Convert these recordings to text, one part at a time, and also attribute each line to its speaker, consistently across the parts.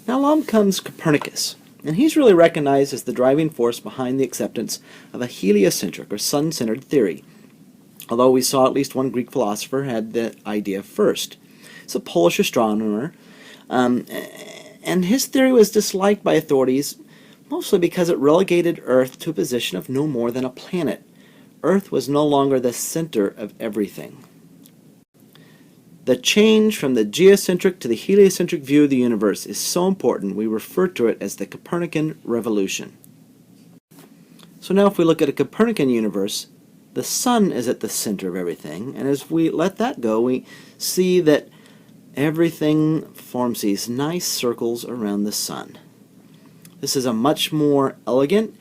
Speaker 1: Now along comes Copernicus, and he's really recognized as the driving force behind the acceptance of a heliocentric or sun-centered theory, although we saw at least one Greek philosopher had the idea first. He's a Polish astronomer, and his theory was disliked by authorities mostly because it relegated Earth to a position of no more than a planet. Earth was no longer the center of everything. The change from the geocentric to the heliocentric view of the universe is so important we refer to it as the Copernican revolution. So now if we look at a Copernican universe, the sun is at the center of everything, and as we let that go, we see that everything forms these nice circles around the sun. This is a much more elegant,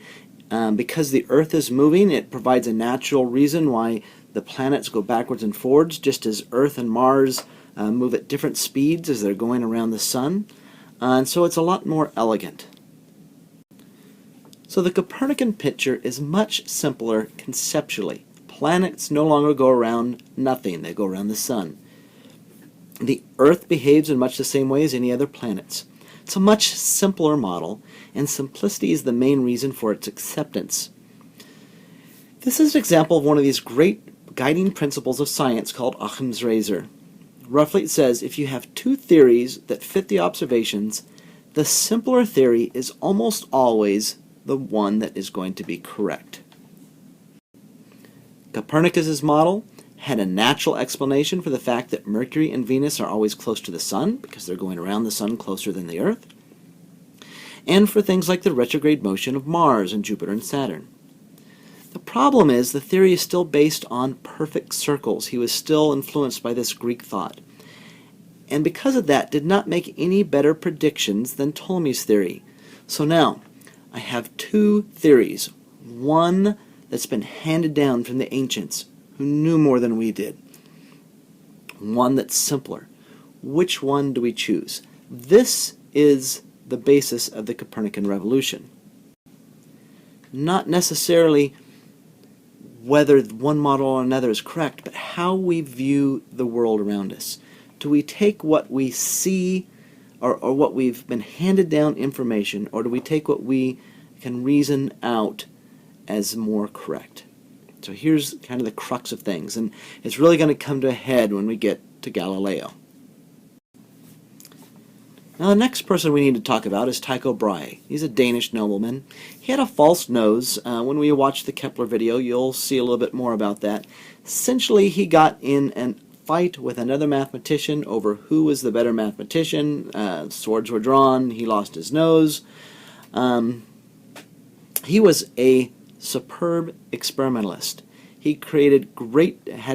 Speaker 1: because the Earth is moving, it provides a natural reason why the planets go backwards and forwards, just as Earth and Mars move at different speeds as they're going around the sun. And so it's a lot more elegant. So the Copernican picture is much simpler conceptually. Planets no longer go around nothing, they go around the sun. The Earth behaves in much the same way as any other planets. It's a much simpler model, and simplicity is the main reason for its acceptance. This is an example of one of these great guiding principles of science called Occam's razor. Roughly it says if you have two theories that fit the observations, the simpler theory is almost always the one that is going to be correct. Copernicus's model had a natural explanation for the fact that Mercury and Venus are always close to the Sun because they're going around the Sun closer than the Earth, and for things like the retrograde motion of Mars and Jupiter and Saturn. The problem is the theory is still based on perfect circles. He was still influenced by this Greek thought, and because of that did not make any better predictions than Ptolemy's theory. So now I have two theories, one that's been handed down from the ancients who knew more than we did, one that's simpler. Which one do we choose? This is the basis of the Copernican revolution. Not necessarily whether one model or another is correct, but how we view the world around us. Do we take what we see or what we've been handed down information, or do we take what we can reason out as more correct? So here's kind of the crux of things, and it's really going to come to a head when we get to Galileo. Now the next person we need to talk about is Tycho Brahe. He's a Danish nobleman. He had a false nose. When we watch the Kepler video, you'll see a little bit more about that. Essentially, he got in a fight with another mathematician over who was the better mathematician. Swords were drawn. He lost his nose. He was a superb experimentalist. He had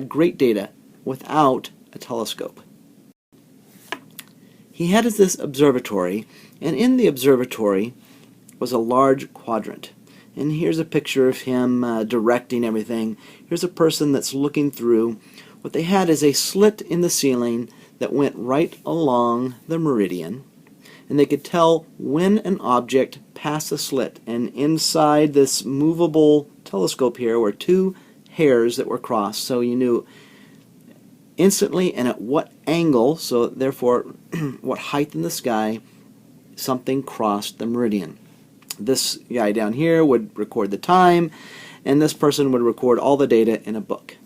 Speaker 1: great data without a telescope. He had this observatory, and in the observatory was a large quadrant. And here's a picture of him directing everything. Here's a person that's looking through. What they had is a slit in the ceiling that went right along the meridian, and they could tell when an object passed the slit. And inside this movable telescope here were two hairs that were crossed, so you knew instantly and at what angle, so therefore what height in the sky, something crossed the meridian. This guy down here would record the time, and this person would record all the data in a book.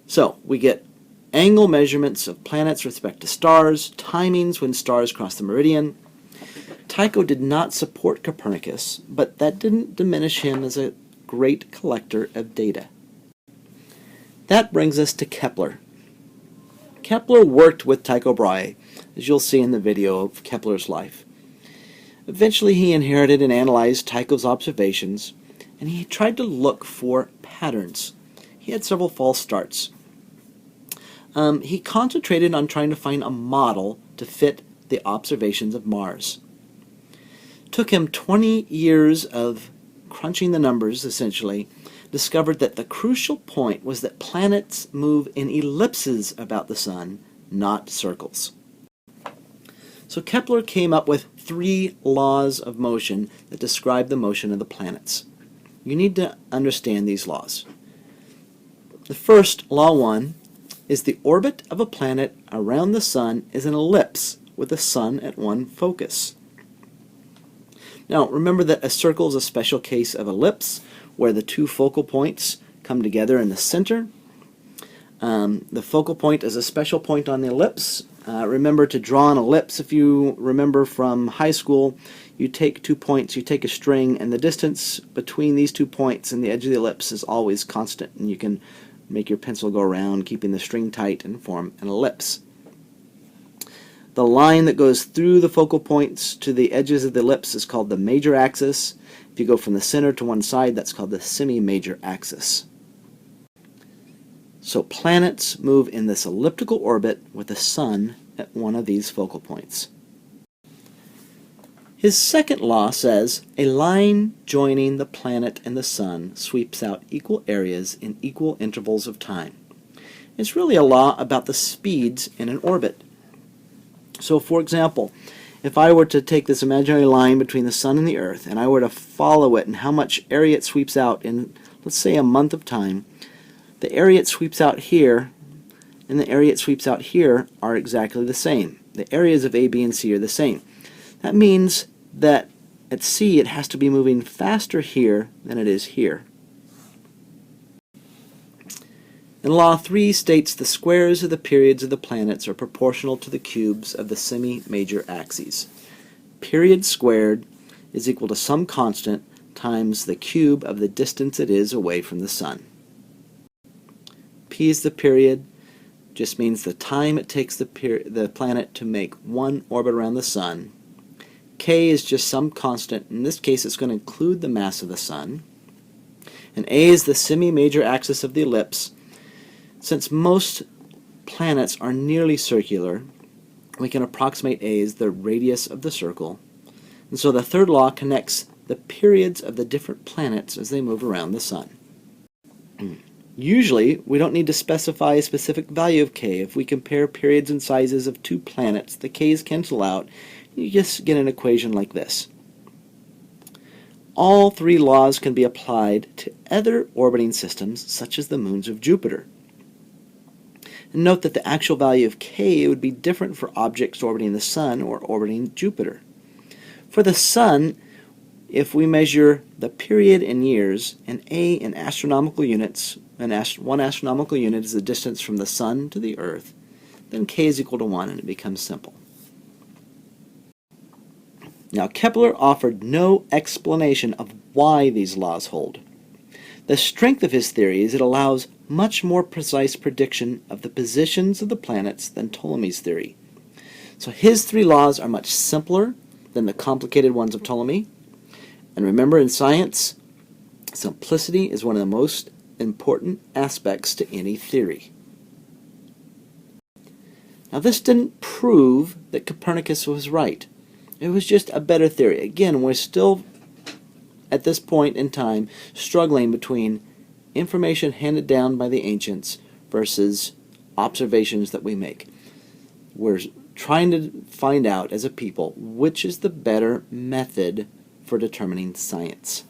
Speaker 1: So we get angle measurements of planets with respect to stars, timings when stars cross the meridian. Tycho did not support Copernicus, but that didn't diminish him as a great collector of data. That brings us to Kepler. Kepler worked with Tycho Brahe, as you'll see in the video of Kepler's life. Eventually he inherited and analyzed Tycho's observations, and he tried to look for patterns. He had several false starts. He concentrated on trying to find a model to fit the observations of Mars. It took him 20 years of crunching the numbers, essentially, discovered that the crucial point was that planets move in ellipses about the sun, not circles. So Kepler came up with 3 laws of motion that describe the motion of the planets. You need to understand these laws. The first, law 1, is the orbit of a planet around the sun is an ellipse with the sun at one focus. Now remember that a circle is a special case of ellipse where the two focal points come together in the center. The focal point is a special point on the ellipse. Remember to draw an ellipse. If you remember from high school, you take 2 points, you take a string, and the distance between these 2 points and the edge of the ellipse is always constant, and you can make your pencil go around, keeping the string tight, and form an ellipse. The line that goes through the focal points to the edges of the ellipse is called the major axis. If you go from the center to one side, that's called the semi-major axis. So planets move in this elliptical orbit with the sun at one of these focal points. His second law says a line joining the planet and the sun sweeps out equal areas in equal intervals of time. It's really a law about the speeds in an orbit. So for example, if I were to take this imaginary line between the sun and the earth and I were to follow it and how much area it sweeps out in, let's say, a month of time, the area it sweeps out here and the area it sweeps out here are exactly the same. The areas of A, B, and C are the same. That means that at C it has to be moving faster here than it is here. And Law 3 states the squares of the periods of the planets are proportional to the cubes of the semi-major axes. Period squared is equal to some constant times the cube of the distance it is away from the sun. P is the period, just means the time it takes the planet to make one orbit around the sun. K is just some constant. In this case, it's going to include the mass of the sun. And A is the semi-major axis of the ellipse. Since most planets are nearly circular, we can approximate A as the radius of the circle. And so the third law connects the periods of the different planets as they move around the sun. Usually, we don't need to specify a specific value of K. If we compare periods and sizes of two planets, the K's cancel out. You just get an equation like this. All three laws can be applied to other orbiting systems, such as the moons of Jupiter. And note that the actual value of K would be different for objects orbiting the Sun or orbiting Jupiter. For the Sun, if we measure the period in years and A in astronomical units, and one astronomical unit is the distance from the Sun to the Earth, then K is equal to 1 and it becomes simple. Now Kepler offered no explanation of why these laws hold. The strength of his theory is it allows much more precise prediction of the positions of the planets than Ptolemy's theory. So his three laws are much simpler than the complicated ones of Ptolemy. And remember, in science, simplicity is one of the most important aspects to any theory. Now this didn't prove that Copernicus was right. It was just a better theory. Again, we're still, at this point in time, struggling between information handed down by the ancients versus observations that we make. We're trying to find out as a people which is the better method for determining science.